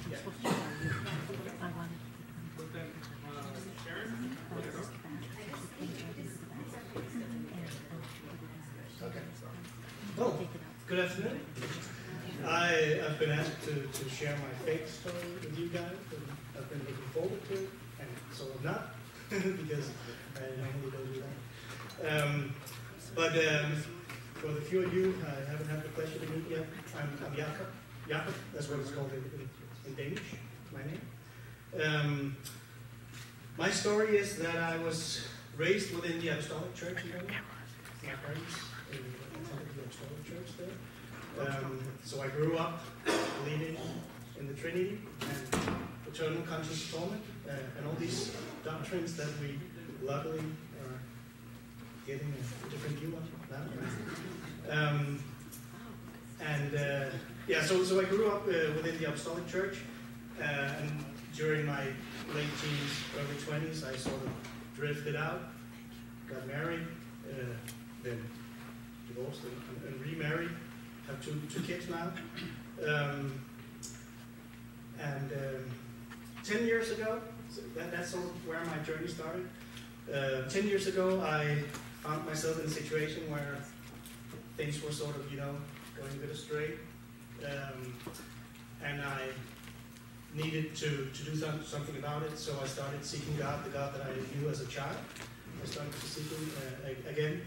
Yeah. Sharon? Okay. Well, good afternoon. I've been asked to share my faith story with you guys, and I've been looking forward to it, and sort of not, because I normally don't do that. But for the few of you I haven't had the pleasure to meet yet, I'm Jakob. Jakob, that's what it's called in Danish, my name. My story is that I was raised within the Apostolic Church in Denmark. My parents attended the Apostolic Church there. So I grew up believing in the Trinity and eternal conscious atonement and all these doctrines that we luckily are getting a different view on now. Yeah, so I grew up within the Apostolic Church, and during my late teens, early 20s, I sort of drifted out, got married, then divorced and remarried, have two kids now. 10 years ago, so that's sort of where my journey started. 10 years ago, I found myself in a situation where things were sort of, going a bit astray. And I needed to do something about it, so I started seeking God, the God that I knew as a child. I started to seek Him again.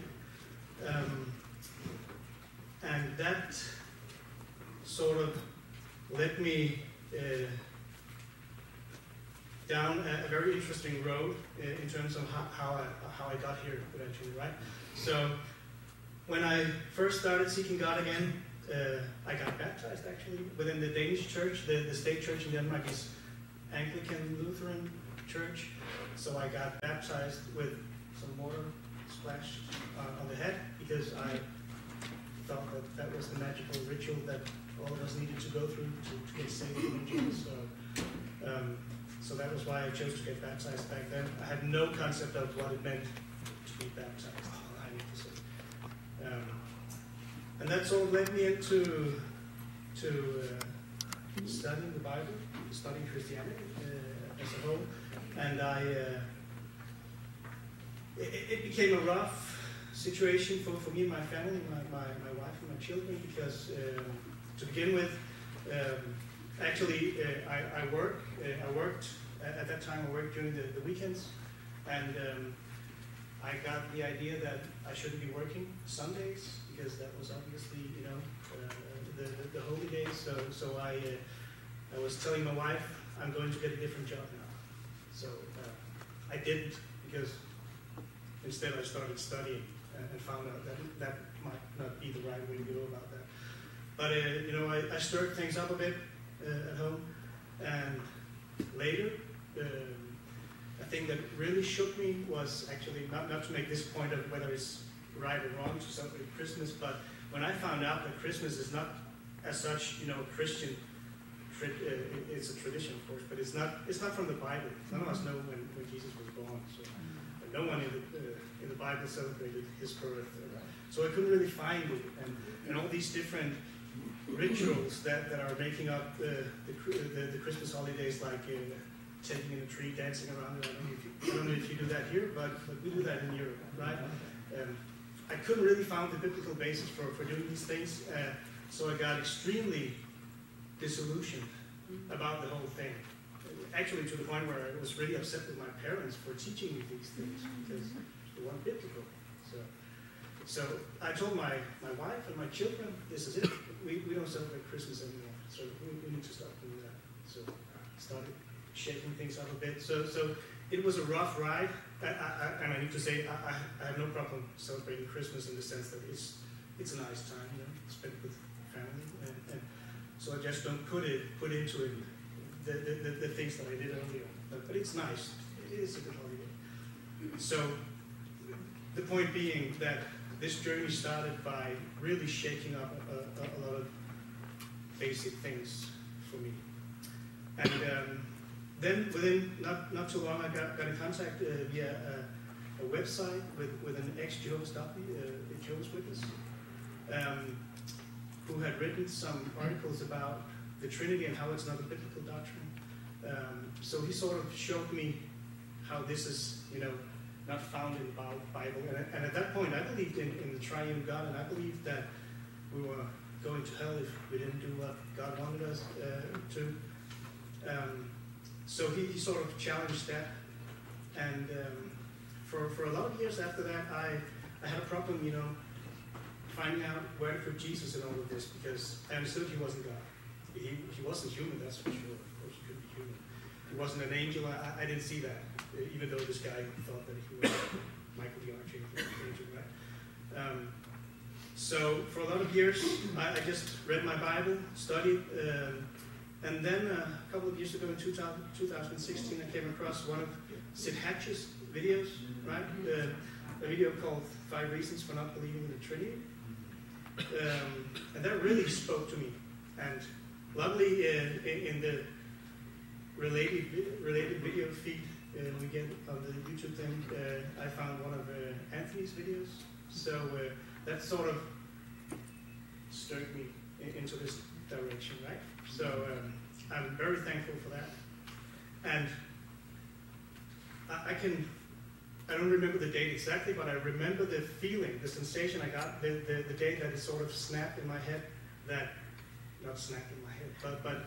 And that sort of led me down a very interesting road in terms of how I got here eventually, right? So when I first started seeking God again, I got baptized actually within the Danish church. The state church in Denmark is Anglican Lutheran church. So I got baptized with some water splashed on the head because I thought that was the magical ritual that all of us needed to go through to get saved in Jesus. So that was why I chose to get baptized back then. I had no concept of what it meant to be baptized, I need to say. And that sort of led me into studying the Bible, studying Christianity as a whole. And it became a rough situation for me and my family, my wife and my children, because to begin with, actually I worked at that time. I worked during the weekends, and I got the idea that I shouldn't be working Sundays because that was obviously the holy days. So I was telling my wife I'm going to get a different job now. So I didn't, because instead I started studying and found out that might not be the right way to go about that. But I stirred things up a bit at home, and later a thing that really shook me was actually not to make this point of whether it's right or wrong to celebrate Christmas, but when I found out that Christmas is not as such, Christian. It's a tradition, of course, but it's not from the Bible. None of us know when Jesus was born, so no one in the Bible celebrated his birth. So I couldn't really find it, and all these different rituals that are making up the Christmas holidays, like taking in a tree, dancing around it. I don't know if you do that here, but we do that in Europe, right? I couldn't really find the biblical basis for doing these things, so I got extremely disillusioned about the whole thing. Actually, to the point where I was really upset with my parents for teaching me these things because they weren't biblical. So I told my wife and my children, this is it. We don't celebrate Christmas anymore. So we need to start doing that. So I started shaking things up a bit. So it was a rough ride. And I need to say, I have no problem celebrating Christmas in the sense that it's a nice time, spent with family. And so I just don't put into it the things that I did earlier. But it's nice. It is a good holiday. So the point being that this journey started by really shaking up a lot of basic things for me. And then within not too long, I got in contact via a website with an ex-Jehovah's Witness, who had written some articles about the Trinity and how it's not a biblical doctrine. So he sort of showed me how this is, not found in the Bible. And at that point, I believed in the triune God, and I believed that we were going to hell if we didn't do what God wanted us to. So he sort of challenged that. And for a lot of years after that, I had a problem, finding out where to put Jesus in all of this, because I understood he wasn't God. He wasn't human, that's for sure. Of course, he couldn't be human. He wasn't an angel. I didn't see that, even though this guy thought that he was Michael the Archangel, right? So for a lot of years, I just read my Bible, studied, and then a couple of years ago in 2016, I came across one of Sid Hatch's videos, right? A video called 5 Reasons for Not Believing in the Trinity. And that really spoke to me. And luckily, in the related video feed we get on the YouTube thing, I found one of Anthony's videos. So that sort of stirred me into this direction, right? So I'm very thankful for that. And I don't remember the date exactly, but I remember the feeling, the sensation I got the day that it sort of snapped in my head, not snapped in my head, but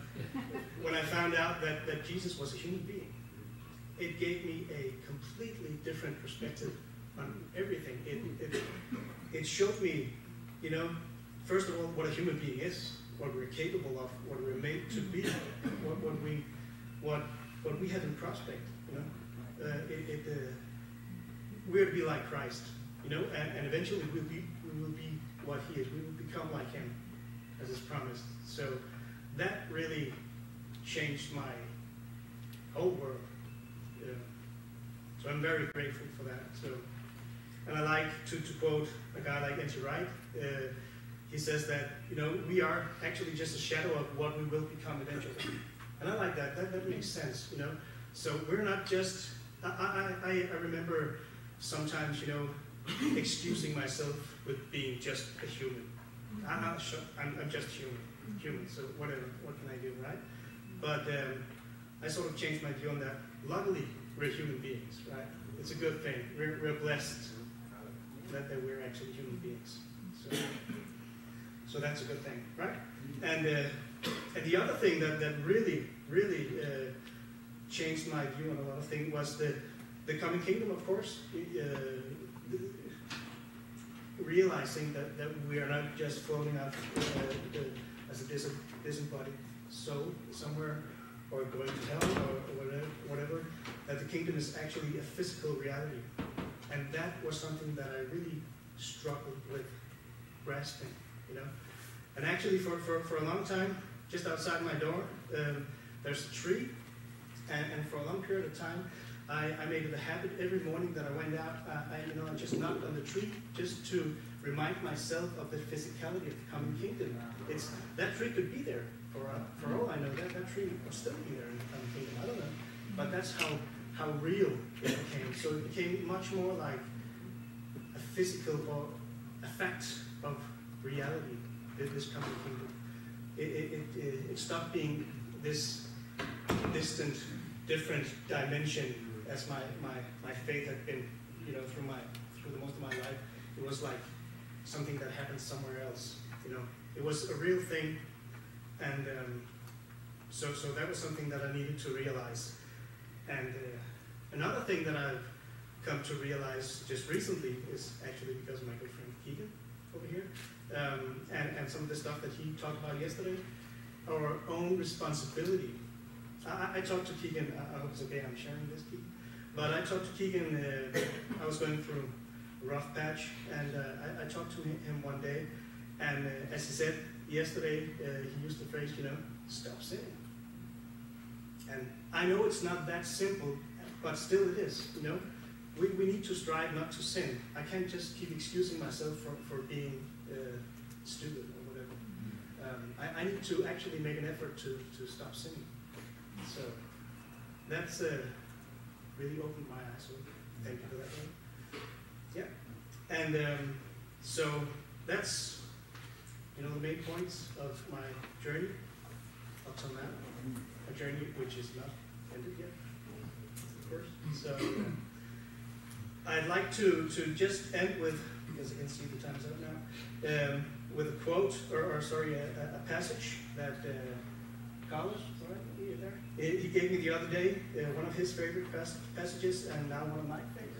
when I found out that Jesus was a human being, it gave me a completely different perspective on everything. It showed me, first of all, what a human being is, what we're capable of, what we're made to be, what we have in prospect, we're to be like Christ, and eventually we will be what he is. We will become like him, as is promised. So that really changed my whole world. So I'm very grateful for that. So, and I like to quote a guy like N.T. Wright. He says that we are actually just a shadow of what we will become eventually, and I like that. That makes sense. So we're not just. I remember sometimes, excusing myself with being just a human. I'm just human, so whatever, what can I do, right? But I sort of changed my view on that. Luckily, we're human beings, right? It's a good thing. We're blessed that we're actually human beings. So that's a good thing, right? And the other thing that really changed my view on a lot of things was the coming kingdom, of course. Realizing that we are not just floating out as a disembodied soul somewhere, or going to hell, or whatever, that the kingdom is actually a physical reality. And that was something that I really struggled with grasping, And actually for a long time, just outside my door, there's a tree, and for a long period of time, I made it a habit every morning that I went out, I just knocked on the tree just to remind myself of the physicality of the coming kingdom. That tree could be there for all I know. That tree will still be there in the coming kingdom. I don't know, but that's how real it became. So it became much more like a physical or a fact of reality. This coming kingdom. It stopped being this distant, different dimension as my faith had been, through the most of my life. It was like something that happened somewhere else. It was a real thing, and so that was something that I needed to realize. And another thing that I've come to realize just recently is actually because of my good friend Keegan over here, and some of the stuff that he talked about yesterday, our own responsibility. I talked to Keegan, I hope it's okay I'm sharing this, Keegan, but I talked to Keegan, I was going through a rough patch, and I talked to him one day, and as he said yesterday, he used the phrase, stop sinning. And I know it's not that simple, but still it is, We need to strive not to sin. I can't just keep excusing myself for being stupid or whatever. I need to actually make an effort to stop sinning. So that's really opened my eyes. So thank you for that one. Yeah, and so that's the main points of my journey. up till now, a journey which is not ended yet, of course. So I'd like to just end with, because I can see the time's up now, with a quote, or sorry, a passage that Carlos, right, you there? He gave me the other day, one of his favorite passages, and now one of my favorite.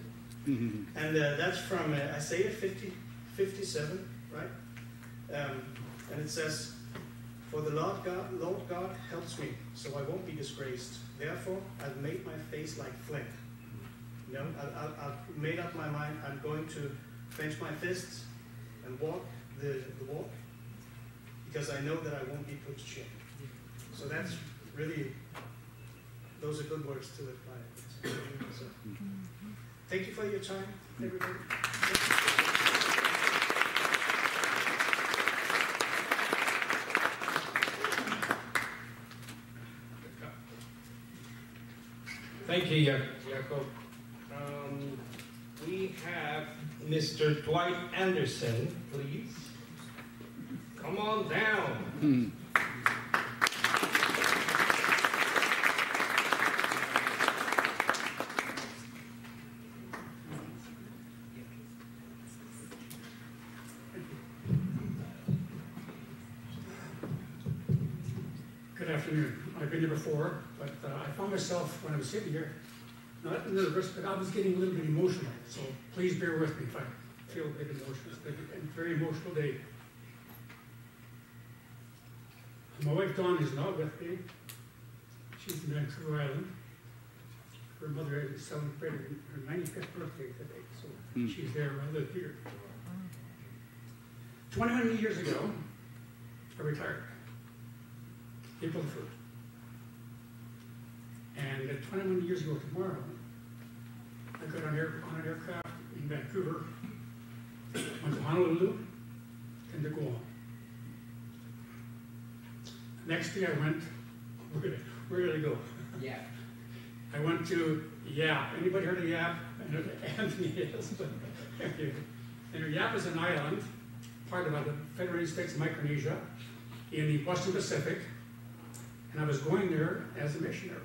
Mm-hmm. And that's from Isaiah 57, right? And it says, "For the Lord God helps me, so I won't be disgraced. Therefore, I've made my face like flint." You know, I've made up my mind. I'm going to clench my fists and walk the walk, because I know that I won't be put to shame. So that's really, those are good words to live by. So, thank you for your time, everybody. Thank you, Jakob. We have Mr. Dwight Anderson, please. Come on down. Good afternoon. I've been here before, but I found myself, when I was sitting here, not nervous, but I was getting a little bit emotional. So please bear with me if I feel a bit emotional. It's been a very emotional day. My wife Dawn is not with me. She's in Vancouver Island. Her mother is celebrating her 95th birthday today, so she's there. I live here. 21 years ago, I retired. April 1st. And 21 years ago tomorrow, I got on an aircraft in Vancouver, went to Honolulu, and to Guam. Next day I went, where did I go? Yeah. I went to Yap. Anybody heard of Yap? Anthony is. And Yap is an island, part of the Federated States of Micronesia, in the Western Pacific, and I was going there as a missionary.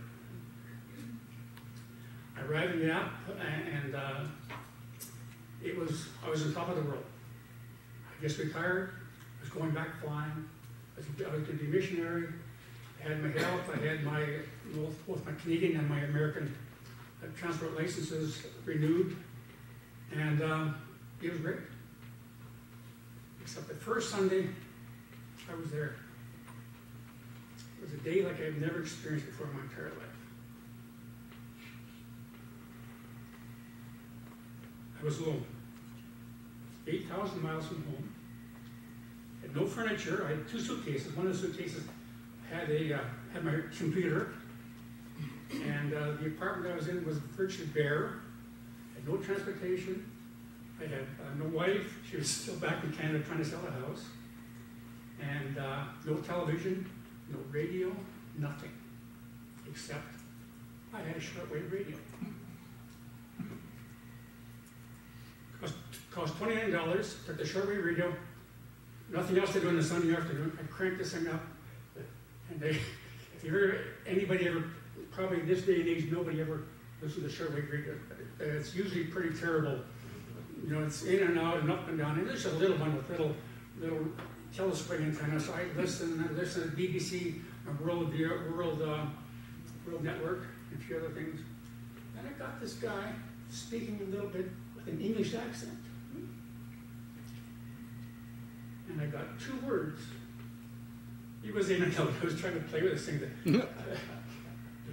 I arrived in Yap, and I was on top of the world. I just retired. I was going back flying. I was going to be a missionary. I had my health. I had my both my Canadian and my American transport licenses renewed, and it was great. Except the first Sunday I was there, it was a day like I've never experienced before in my entire life. I was alone, 8,000 miles from home, had no furniture. I had 2 suitcases. One of the suitcases had my computer, and the apartment I was in was virtually bare. I had no transportation. I had no wife. She was still back in Canada trying to sell a house. And no television, no radio, nothing, except I had a shortwave radio. Cost $29, took the shortwave radio, nothing else to do on a Sunday afternoon. I cranked this thing up, and anybody ever, probably this day and age, nobody ever listens to shortwave radio. It's usually pretty terrible. You know, it's in and out and up and down. And there's a little one with little telescoping antenna. So I listen to BBC, World Network, and a few other things. And I got this guy speaking a little bit with an English accent. And I got 2 words. He was in and out. I was trying to play with this thing. The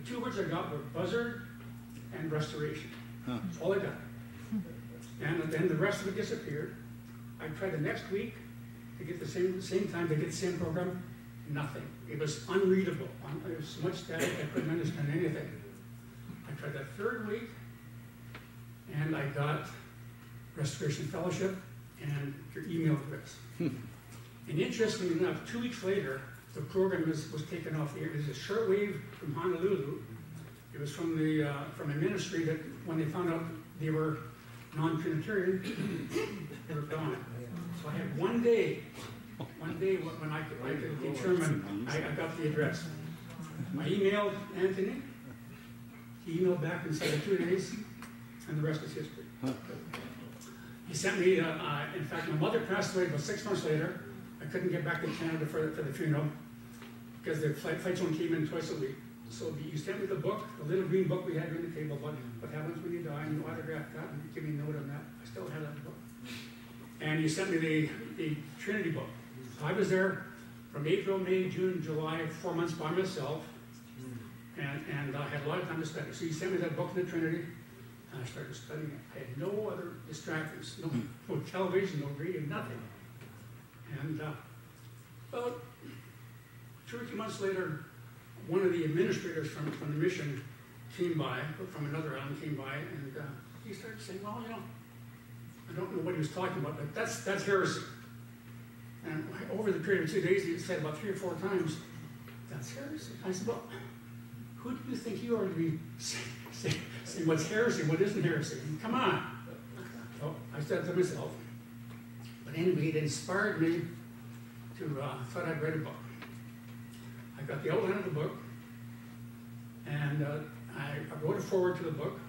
2 words I got were buzzard and restoration. That's all I got. And then the rest of it disappeared. I tried the next week to get the same time to get the same program. Nothing. It was unreadable. There was so much static I couldn't understand anything. I tried the 3rd week, and I got Restoration Fellowship and your email address. And interestingly enough, 2 weeks later, the program was taken off the air. It was a shortwave from Honolulu. It was from a ministry that when they found out they were non-Trinitarian, they were gone. So I had 1 day One day when I could determine, I got the address. I emailed Anthony. He emailed back inside of 2 days, and the rest is history. He sent me, in fact, my mother passed away about 6 months later. I couldn't get back to Canada for the funeral because the flights only came in twice a week. So you sent me the book, the little green book we had on the table, what happens when you die, and you autographed that, and you give me a note on that. I still have that book. And you sent me the Trinity book. So I was there from April, May, June, July, 4 months by myself, and I had a lot of time to study. So you sent me that book, The Trinity, and I started studying it. I had no other distractions, no television, no radio, nothing. And about 2 or 3 months later, one of the administrators from the mission came by, from another island came by, and he started saying, well, you know, I don't know what he was talking about, but that's heresy. And over the period of 2 days, he said about 3 or 4 times, that's heresy. I said, well, who do you think you are to be saying what's heresy and what isn't heresy? Come on. So I said to myself, but anyway, it inspired me to, thought I'd read a book. I got the outline of the book, and I wrote a foreword to the book,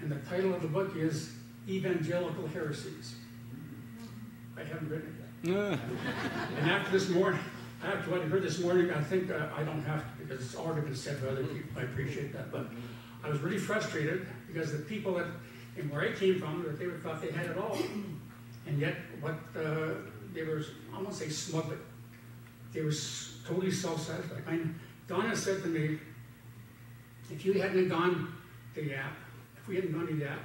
and the title of the book is Evangelical Heresies. I haven't written it yet. And after this morning, after what I heard this morning, I think I don't have to, because it's already been said by other people. I appreciate that, but I was really frustrated because the people and where I came from, they thought they had it all, and yet what they were, I won't say smug, but they were totally self-satisfied. Donna said to me, if you hadn't gone to YAP, if we hadn't gone to YAP,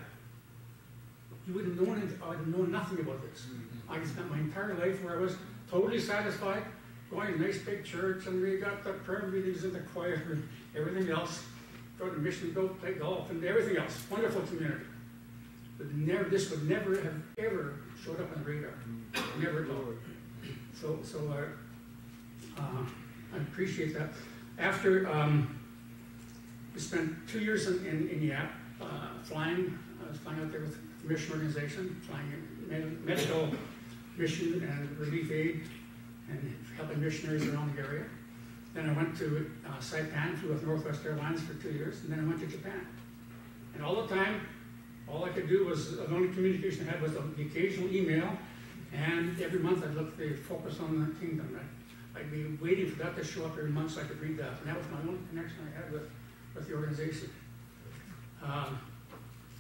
you would have known, I would have known nothing about this. I spent my entire life where I was totally satisfied, going to a nice big church, and we got the prayer meetings in the choir and everything else, go to mission, go play golf, and everything else. Wonderful community. But this would never have ever showed up on the radar. Never at all. So I appreciate that. After we spent 2 years in YAP, flying. I was flying out there with the mission organization, flying medical mission and relief aid, and helping missionaries around the area. Then I went to Saipan, flew with Northwest Airlines for 2 years, and then I went to Japan. And all the time, all I could do was, the only communication I had was the occasional email, and every month I'd look to focus on the kingdom. I'd be waiting for that to show up every month so I could read that. And that was my only connection I had with the organization.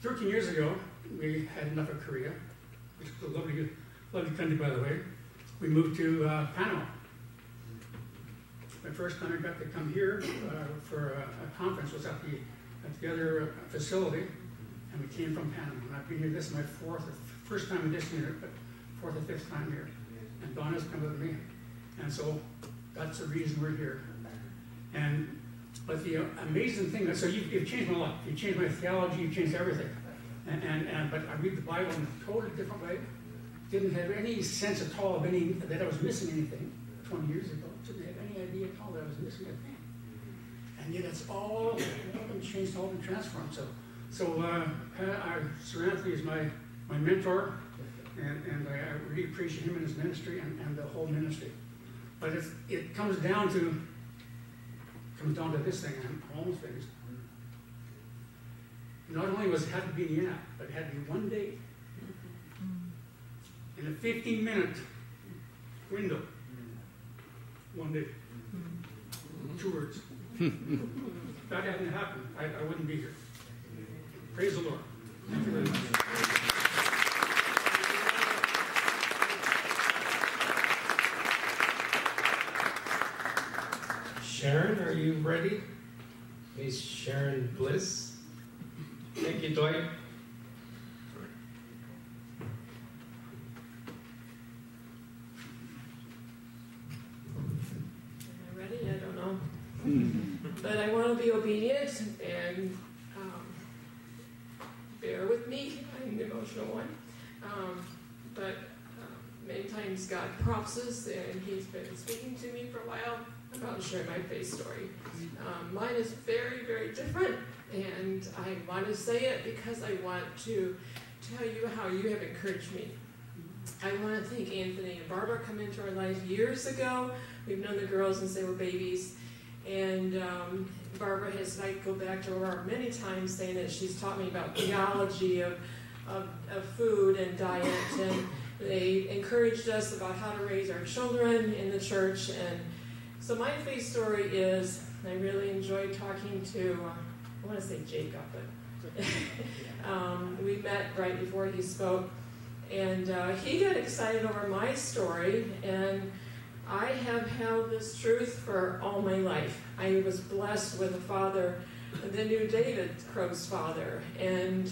13 years ago, we had enough of Korea, which is a lovely country, by the way. We moved to Panama. My first time I got to come here for a conference was at the other facility, and we came from Panama. And I've been here, this is my first time in this unit, but 4th or 5th time here. And Donna's come with me. And so that's the reason we're here. But the amazing thing, so you've changed my life. You've changed my theology, you've changed everything. But I read the Bible in a totally different way. Didn't have any sense at all of that I was missing anything 20 years ago. Didn't have any idea at all that I was missing a thing. And yet it's all been changed, all been transformed. So Sir Anthony is my mentor, and I really appreciate him and his ministry and the whole ministry. But it comes down to this thing, and I'm almost finished. Not only was it had to be in the app, but it had to be one day. In a 15-minute window. One day. 2 words. If that hadn't happened, I wouldn't be here. Praise the Lord. Thank you very much. Sharon, are you ready? Miss Sharon Bliss. Thank you, Dwight. Am I ready? I don't know. But I want to be obedient and bear with me. I'm the emotional one. But many times God promises, and He's been speaking to me for a while. I'm about to share my faith story. Mine is very, very different, and I want to say it because I want to tell you how you have encouraged me. I want to thank Anthony and Barbara come into our life years ago. We've known the girls since they were babies. And Barbara has, I go back to her many times saying that she's taught me about theology of food and diet. And they encouraged us about how to raise our children in the church. And so my faith story is, I really enjoyed talking to, I want to say Jakob, but we met right before he spoke. And he got excited over my story, and I have held this truth for all my life. I was blessed with a father that knew David Crow's father, and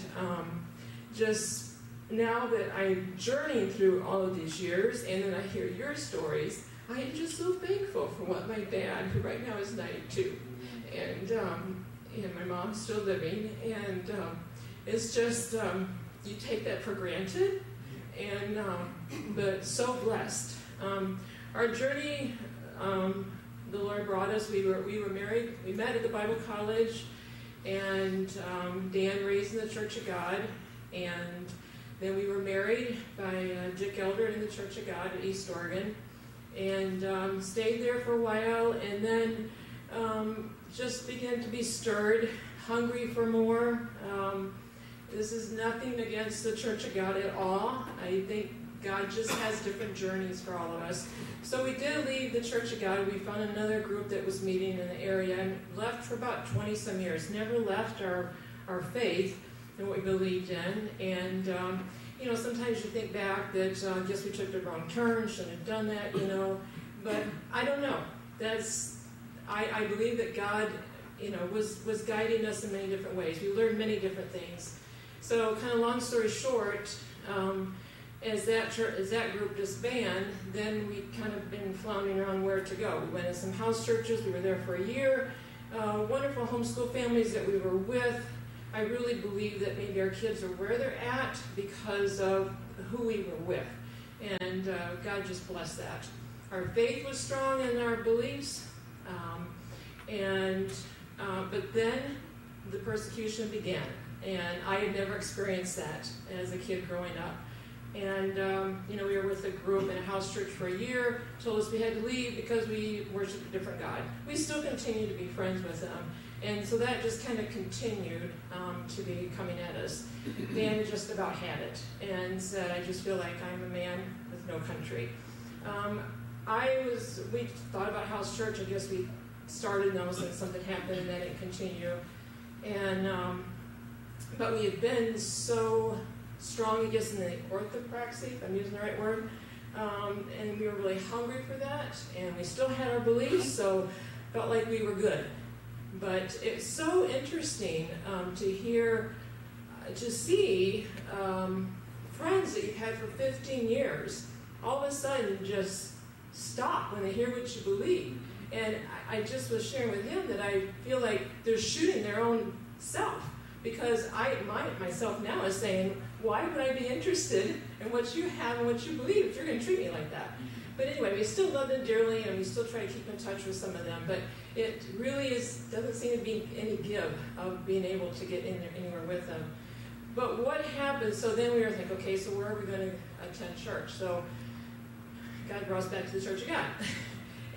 just now that I'm journeying through all of these years, and then I hear your stories, I am just so thankful for what my dad, who right now is 92, and my mom's still living, and it's just, you take that for granted, and but so blessed. Our journey, the Lord brought us. We were married. We met at the Bible college, and Dan raised in the Church of God, and then we were married by Dick Eldred in the Church of God in East Oregon, and stayed there for a while, and then just began to be stirred, hungry for more. This is nothing against the Church of God at all. I think God just has different journeys for all of us. So we did leave the Church of God. We found another group that was meeting in the area and left for about 20-some years. Never left our faith and what we believed in. And, sometimes you think back that I guess we took the wrong turn, shouldn't have done that, But I don't know. I believe that God, was guiding us in many different ways. We learned many different things. So kind of long story short, as that group disbanded, then we kind of been floundering around where to go. We went to some house churches. We were there for a year. Wonderful homeschool families that we were with. I really believe that maybe our kids are where they're at because of who we were with. And God just blessed that. Our faith was strong in our beliefs. But then the persecution began. And I had never experienced that as a kid growing up. And, we were with a group in a house church for a year, told us we had to leave because we worshiped a different God. We still continue to be friends with them. And so that just kind of continued to be coming at us. Dan just about had it and said, I just feel like I'm a man with no country. We thought about house church. I guess we started those and something happened and then it continued. And, but we had been so strong, I guess, in the orthopraxy, if I'm using the right word, and we were really hungry for that, and we still had our beliefs, so felt like we were good. But it's so interesting to see friends that you've had for 15 years all of a sudden just stop when they hear what you believe. And I just was sharing with him that I feel like they're shooting their own self. Because myself now is saying, why would I be interested in what you have and what you believe if you're going to treat me like that? But anyway, we still love them dearly, and we still try to keep in touch with some of them. But it really doesn't seem to be any give of being able to get in there anywhere with them. But what happened, so then we were thinking, okay, so where are we going to attend church? So God brought us back to the Church of God.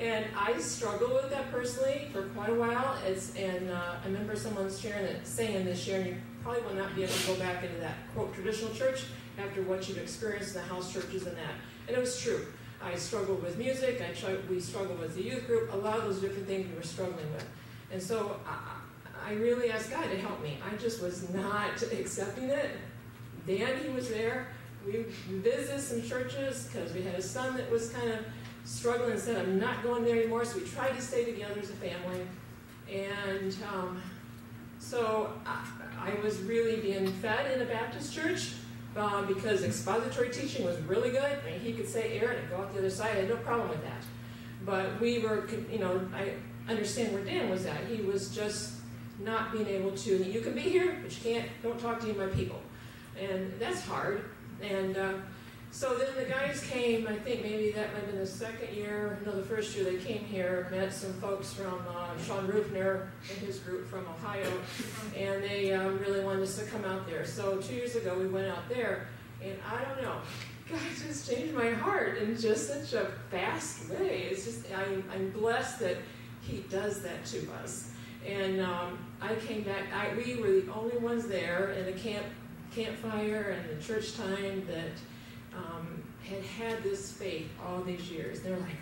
And I struggled with that personally for quite a while. I remember someone saying this year, and you probably will not be able to go back into that, quote, traditional church after what you've experienced in the house churches and that. And it was true. I struggled with music. We struggled with the youth group. A lot of those different things we were struggling with. And so I really asked God to help me. I just was not accepting it. Dan, he was there. We visited some churches because we had a son that was kind of struggling and said, I'm not going there anymore. So we tried to stay together as a family. And so I was really being fed in a Baptist church because expository teaching was really good. I mean, he could say Aaron and go out the other side. I had no problem with that. But we were, I understand where Dan was at. He was just not being able to, you can be here, but you don't talk to any of my people. And that's hard. And so then the guys came, I think maybe that might have been the the first year they came here, met some folks from Sean Rufner and his group from Ohio, and they really wanted us to come out there. So 2 years ago we went out there, and I don't know, God just into my heart in just such a fast way. It's just, I'm blessed that he does that to us. And I came back, we were the only ones there in the campfire and the church time that had this faith all these years. They're like,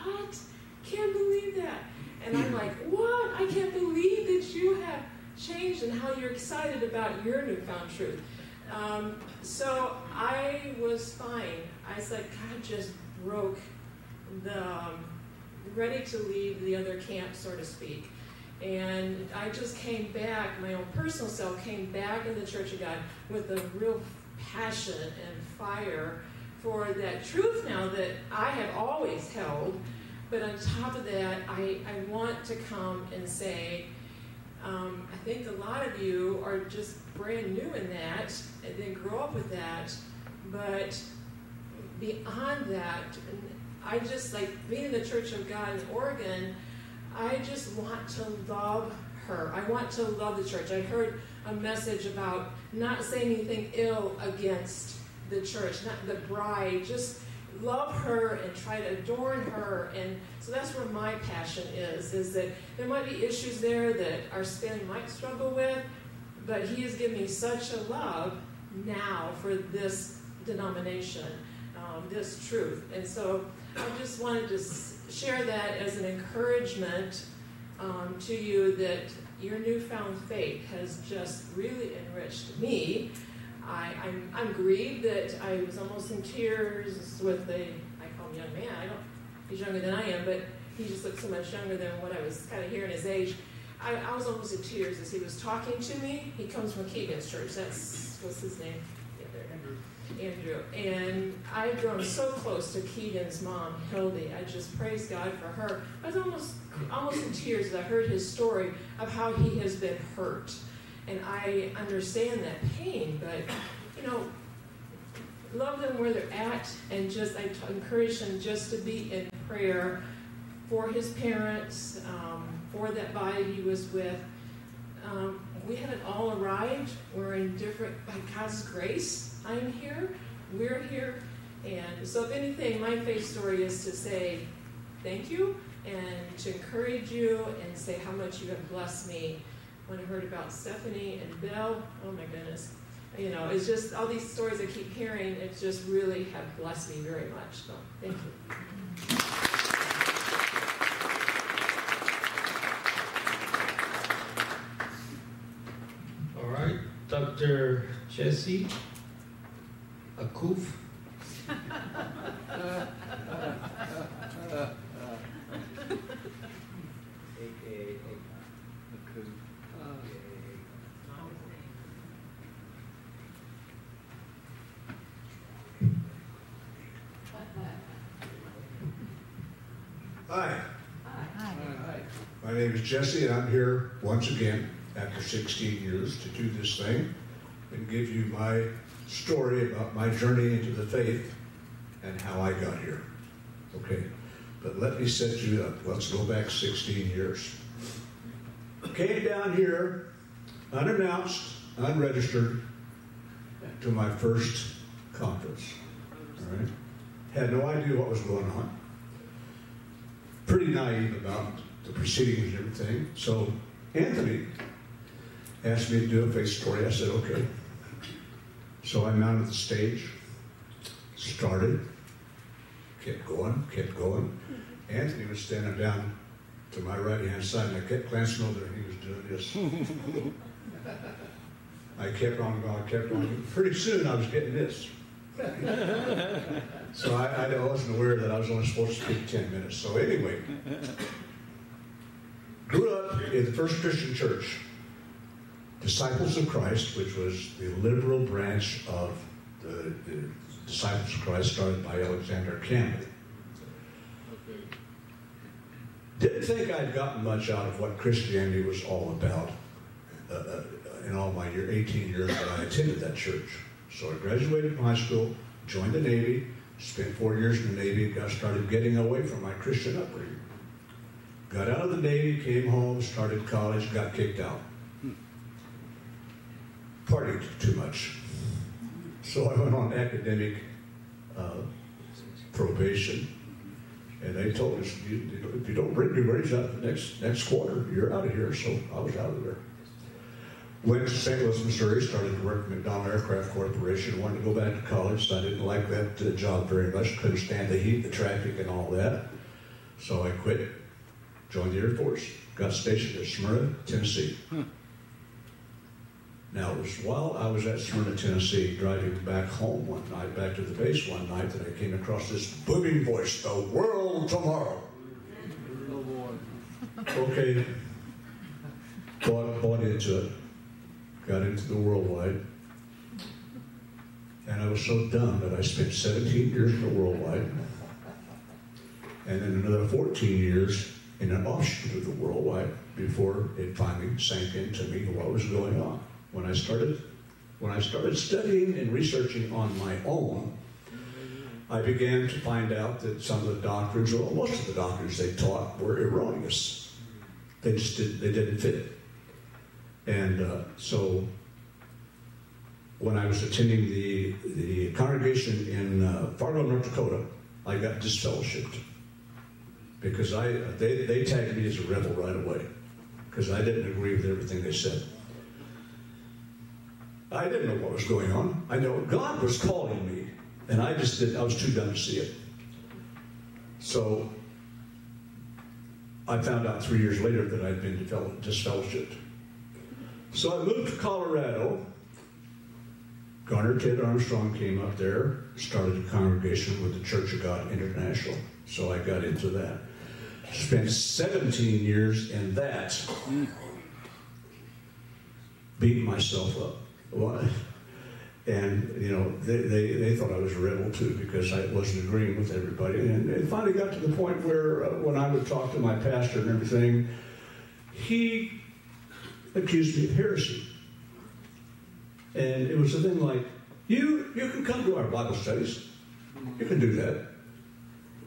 what? Can't believe that. And I'm like, what? I can't believe that you have changed and how you're excited about your newfound truth. So I was fine. I was like, God just broke the, ready to leave the other camp, so to speak. And I just came back, my own personal self came back in the Church of God with a real passion and fire for that truth now that I have always held. But on top of that, I want to come and say, I think a lot of you are just brand new in that and then grow up with that. But beyond that, I just like being in the Church of God in Oregon, I just want to love her. I want to love the church. I heard a message about not saying anything ill against the church, not the bride, just love her and try to adorn her. And so that's where my passion is that there might be issues there that our family might struggle with, but he has given me such a love now for this denomination, this truth. And so I just wanted to share that as an encouragement to you that your newfound faith has just really enriched me. I'm grieved that I was almost in tears with I call him young man. He's younger than I am, but he just looked so much younger than what I was kind of hearing his age. I was almost in tears as he was talking to me. He comes from Keegan's church. What's his name? Andrew. And I've grown so close to Keegan's mom, Hildy. I just praise God for her. I was almost in tears as I heard his story of how he has been hurt. And I understand that pain, but, love them where they're at, and just I encourage them just to be in prayer for his parents, for that body he was with. We haven't all arrived. We're in different, by God's grace, I'm here, we're here. And so if anything, my faith story is to say thank you and to encourage you and say how much you have blessed me. When I heard about Stephanie and Bill, oh my goodness. It's just all these stories I keep hearing, it just really have blessed me very much. So thank you. All right, Dr. Jesse Akuf. Hi. My name is Jesse, and I'm here once again after 16 years to do this thing and give you my story about my journey into the faith and how I got here. Okay, but let me set you up. Let's go back 16 years. Came down here unannounced, unregistered to my first conference. All right, had no idea what was going on. Pretty naive about the proceedings and everything. So Anthony asked me to do a faith story. I said, okay. So I mounted the stage, started, kept going. Anthony was standing down to my right-hand side, and I kept glancing over there, and he was doing this. I kept on going. Pretty soon I was getting this. So I wasn't aware that I was only supposed to speak 10 minutes. So anyway, grew up in the First Christian Church, Disciples of Christ, which was the liberal branch of the Disciples of Christ started by Alexander Campbell. Didn't think I'd gotten much out of what Christianity was all about in all my 18 years that I attended that church. So I graduated from high school, joined the Navy, spent 4 years in the Navy, started getting away from my Christian upbringing. Got out of the Navy, came home, started college, got kicked out. Partied too much. So I went on academic probation. And they told us, if you don't bring new raise out the next quarter, you're out of here. So I was out of there. Went to St. Louis, Missouri, started to work at McDonnell Aircraft Corporation. Wanted to go back to college, so I didn't like that job very much. Couldn't stand the heat, the traffic, and all that. So I quit, joined the Air Force, got stationed at Smyrna, Tennessee. Now, it was while I was at Smyrna, Tennessee, driving back home one night, back to the base one night, that I came across this booming voice, "The world tomorrow." Okay, bought into it, got into the worldwide, and I was so dumb that I spent 17 years in the worldwide, and then another 14 years in an offshoot of the worldwide before it finally sank into me what was going on. When I started studying and researching on my own, I began to find out that some of the doctrines, or most of the doctrines they taught, were erroneous. They didn't fit. And so when I was attending the congregation in Fargo, North Dakota, I got disfellowshipped because they tagged me as a rebel right away because I didn't agree with everything they said. I didn't know what was going on. I know God was calling me, and I was too dumb to see it. So I found out 3 years later that I'd been disfellowshipped. So I moved to Colorado. Garner Ted Armstrong came up there, started a congregation with the Church of God International. So I got into that. Spent 17 years in that, beating myself up. And, you know, they thought I was a rebel too because I wasn't agreeing with everybody. And it finally got to the point where when I would talk to my pastor and everything, he accused me of heresy. And it was a thing like, you can come to our Bible studies. You can do that.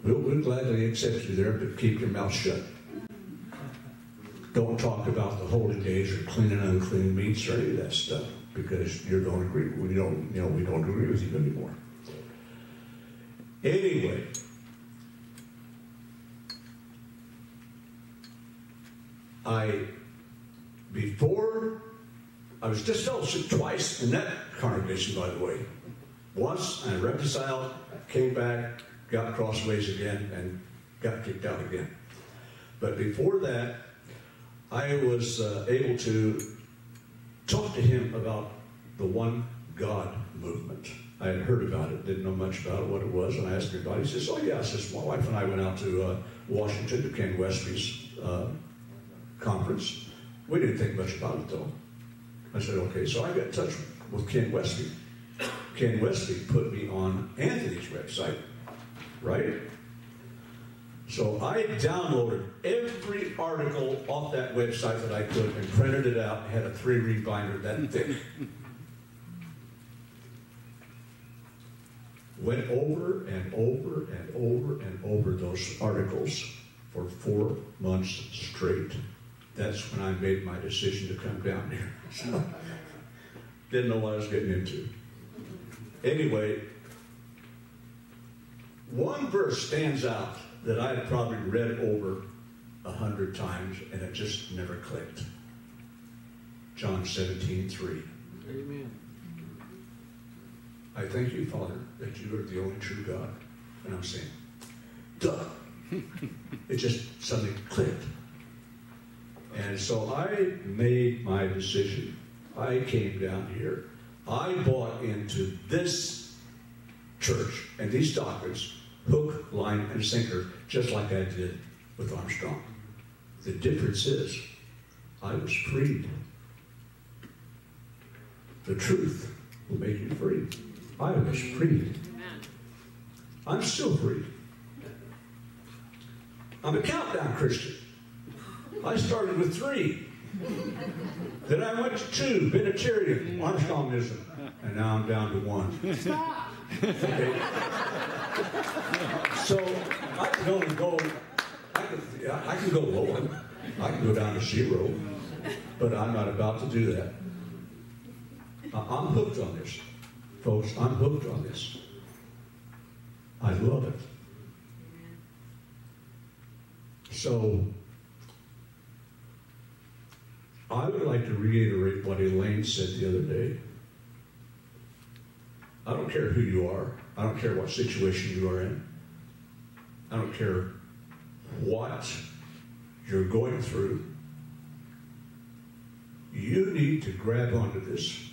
We'll gladly accept you there, but keep your mouth shut. Don't talk about the holy days or clean and unclean meats or any of that stuff, because you don't agree. We don't agree with you anymore. Anyway, I was disfellowshipped twice in that congregation, by the way. Once I reconciled, came back, got crossways again, and got kicked out again. But before that, I was able to talk to him about the One God movement. I had heard about it, didn't know much about it, what it was, and I asked him about it. He says, "Oh yeah," I says, "My wife and I went out to Washington to Ken Westby's conference. We didn't think much about it though." I said, "Okay," so I got in touch with Ken Westby. Ken Westby put me on Anthony's website, right? So I downloaded every article off that website that I could and printed it out. I had a 3-read binder that thick. Went over and over and over and over those articles for 4 months straight. That's when I made my decision to come down here. So, didn't know what I was getting into. Anyway, one verse stands out that I had probably read over 100 times, and it just never clicked. John 17:3. Amen. I thank you, Father, that you are the only true God. And I'm saying, duh. It just suddenly clicked. And so I made my decision. I came down here. I bought into this church and these doctrines, hook, line, and sinker, just like I did with Armstrong. The difference is, I was freed. The truth will make you free. I was freed. I'm still free. I'm a countdown Christian. I started with 3. Then I went to 2, Benitarian, Armstrongism, and now I'm down to 1. Stop! Okay. So I can only go, I can go lower. I can go down to 0, but I'm not about to do that. I'm hooked on this. Folks, I'm hooked on this. I love it. So I would like to reiterate what Elaine said the other day. I don't care who you are. I don't care what situation you are in. I don't care what you're going through. You need to grab onto this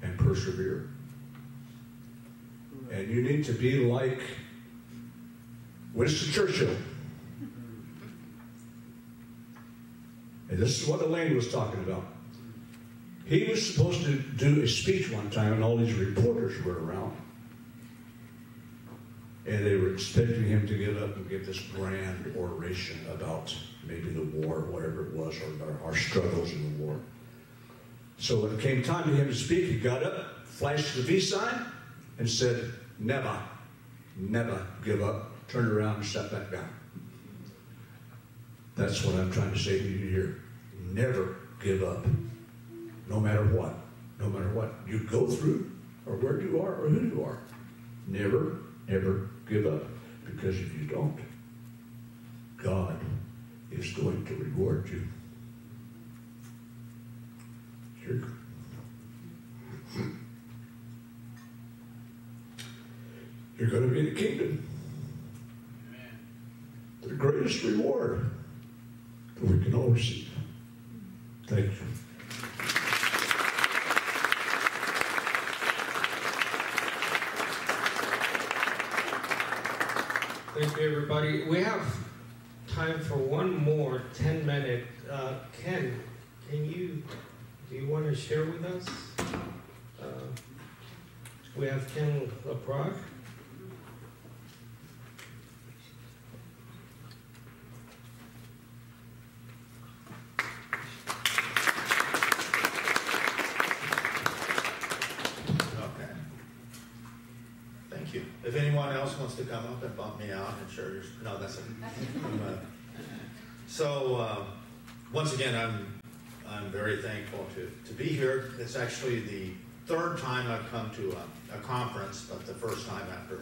and persevere. And you need to be like Winston Churchill. And this is what Elaine was talking about. He was supposed to do a speech one time, and all these reporters were around. And they were expecting him to get up and give this grand oration about maybe the war, whatever it was, or our struggles in the war. So when it came time for him to speak, he got up, flashed the V sign, and said, never, never give up. Turned around and sat back down. That's what I'm trying to say to you here. Never give up, no matter what. No matter what you go through, or where you are, or who you are. Never, ever give up. Because if you don't, God is going to reward you. You're going to be in the kingdom. The greatest reward that we can all receive. Thank you. Thank you, everybody. We have time for one more 10-minute. Ken, do you want to share with us? We have Ken LaProche. If anyone else wants to come up and bump me out and share your... No, that's it. Once again, I'm very thankful to be here. It's actually the third time I've come to a conference, but the first time after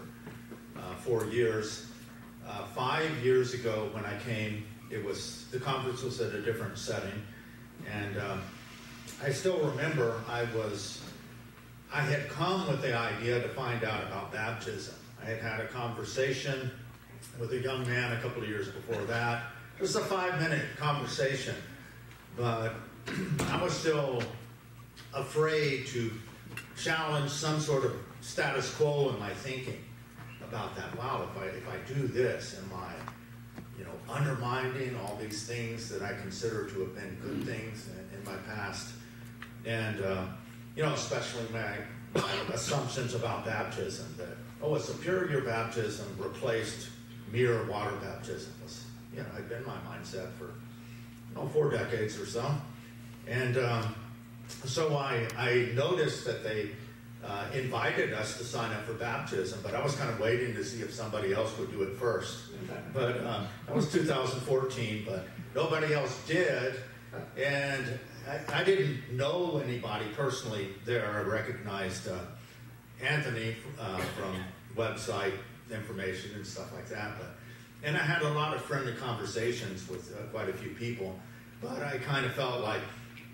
4 years. 5 years ago when I came, the conference was at a different setting. And I still remember I had come with the idea to find out about baptism. I had had a conversation with a young man a couple of years before that. It was a 5-minute conversation, but I was still afraid to challenge some sort of status quo in my thinking about that. Wow, if I do this, am I, undermining all these things that I consider to have been good things in my past? And especially my assumptions about baptism, that, a superior baptism replaced mere water baptism. Had been my mindset for 4 decades or so. And so I noticed that they invited us to sign up for baptism, but I was kind of waiting to see if somebody else would do it first. But that was 2014, but nobody else did. And I didn't know anybody personally there. I recognized Anthony from website information and stuff like that. And I had a lot of friendly conversations with quite a few people. But I kind of felt like,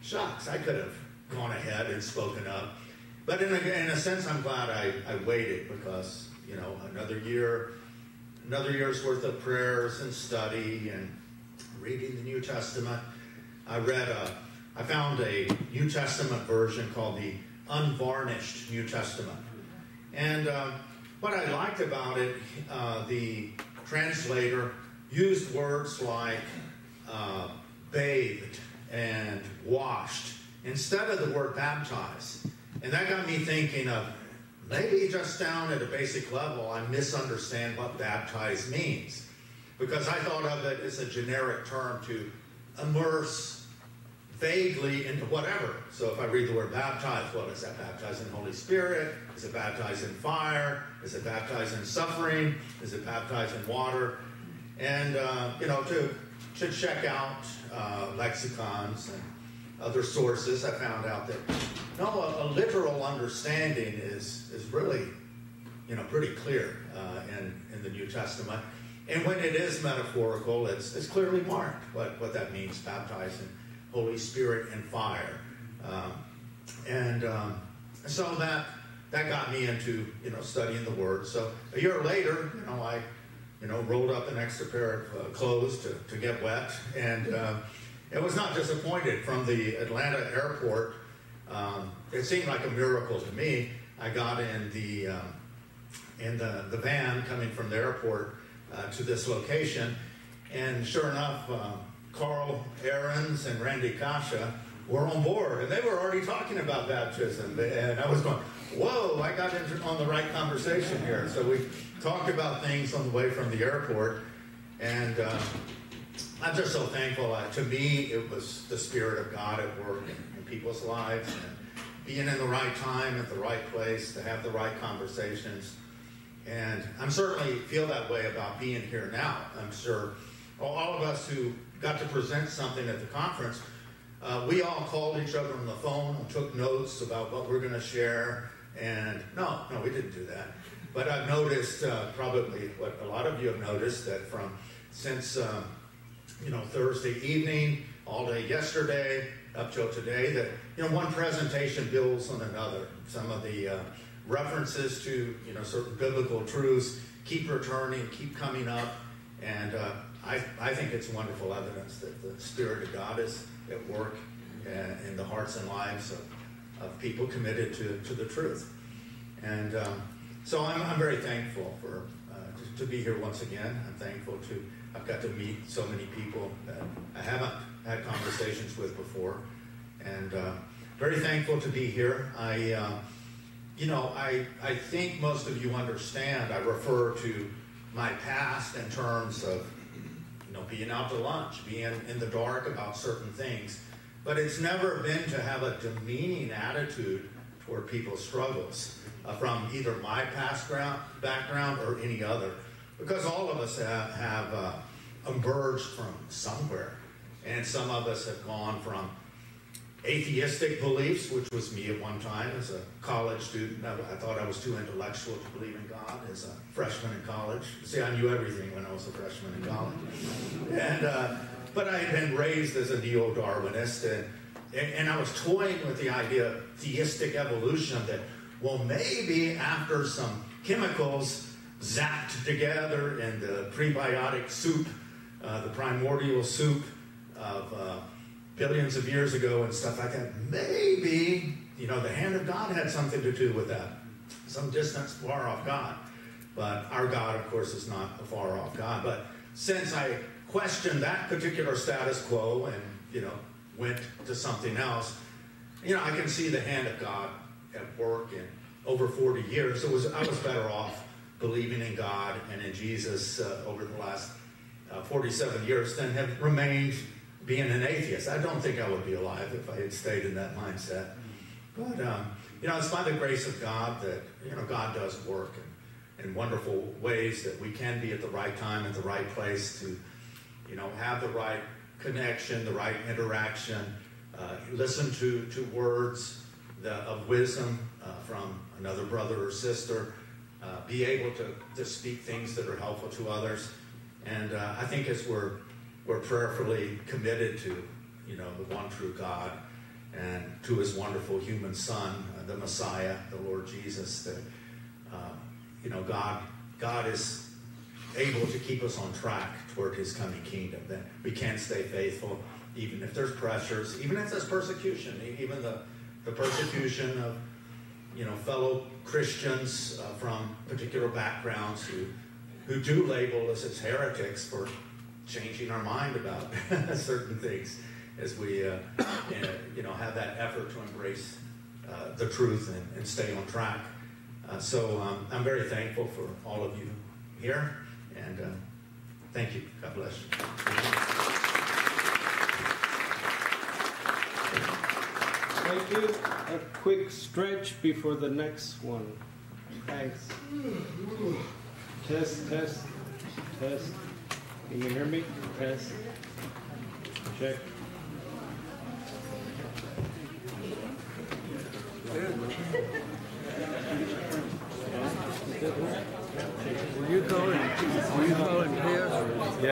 shucks, I could have gone ahead and spoken up. But in a sense, I'm glad I waited because, another year's worth of prayers and study and reading the New Testament. I found a New Testament version called the Unvarnished New Testament. And what I liked about it, the translator used words like bathed and washed instead of the word baptized. And that got me thinking of maybe just down at a basic level, I misunderstand what baptized means. Because I thought of it as a generic term to immerse vaguely into whatever. So if I read the word baptized, well, is that baptized in the Holy Spirit? Is it baptized in fire? Is it baptized in suffering? Is it baptized in water? And, to check out lexicons and other sources, I found out that, a literal understanding is really, pretty clear in the New Testament. And when it is metaphorical, it's clearly marked what that means, baptized in Holy Spirit and fire. So that got me into, studying the Word. So a year later, I rolled up an extra pair of clothes to get wet. And I was not disappointed. From the Atlanta airport, it seemed like a miracle to me. I got in the van coming from the airport to this location, and sure enough, Carl Ahrens and Randy Kasha were on board, and they were already talking about baptism. And I was going, whoa, I got on the right conversation here. So we talked about things on the way from the airport, and I'm just so thankful. To me, it was the Spirit of God at work in people's lives, and being in the right time at the right place to have the right conversations. And I'm certainly feel that way about being here now. I'm sure all of us who got to present something at the conference, we all called each other on the phone and took notes about what we're going to share. And no, we didn't do that. But I've noticed, probably what a lot of you have noticed, that since Thursday evening, all day yesterday, up till today, that one presentation builds on another. Some of the references to certain biblical truths keep returning, keep coming up, and I think it's wonderful evidence that the Spirit of God is at work in the hearts and lives of people committed to the truth. And so I'm very thankful to be here once again. I'm thankful I've got to meet so many people that I haven't had conversations with before, and very thankful to be here. I think most of you understand. I refer to my past in terms of being out to lunch, being in the dark about certain things, but it's never been to have a demeaning attitude toward people's struggles from either my past background or any other, because all of us have emerged from somewhere, and some of us have gone from atheistic beliefs, which was me at one time as a college student. I thought I was too intellectual to believe in God as a freshman in college. See, I knew everything when I was a freshman in college. And but I had been raised as a neo-Darwinist, and I was toying with the idea of theistic evolution, that, well, maybe after some chemicals zapped together in the prebiotic soup, the primordial soup of billions of years ago and stuff like that, maybe, the hand of God had something to do with that. Some distant, far-off God. But our God, of course, is not a far-off God. But since I questioned that particular status quo and, went to something else, I can see the hand of God at work in over 40 years. I was better off believing in God and in Jesus over the last 47 years than have remained being an atheist. I don't think I would be alive if I had stayed in that mindset. But, it's by the grace of God that, God does work in wonderful ways, that we can be at the right time, at the right place to, have the right connection, the right interaction, listen to words of wisdom from another brother or sister, be able to speak things that are helpful to others. And I think as we're prayerfully committed to, the one true God and to his wonderful human Son, the Messiah, the Lord Jesus, that, God is able to keep us on track toward his coming kingdom, that we can stay faithful, even if there's pressures, even if there's persecution, even the persecution of, fellow Christians from particular backgrounds who do label us as heretics for changing our mind about certain things, as we have that effort to embrace the truth and stay on track. So I'm very thankful for all of you here, and thank you. God bless you. Thank you. A quick stretch before the next one. Thanks. Test. Can you hear me? Test. Check. Where you going?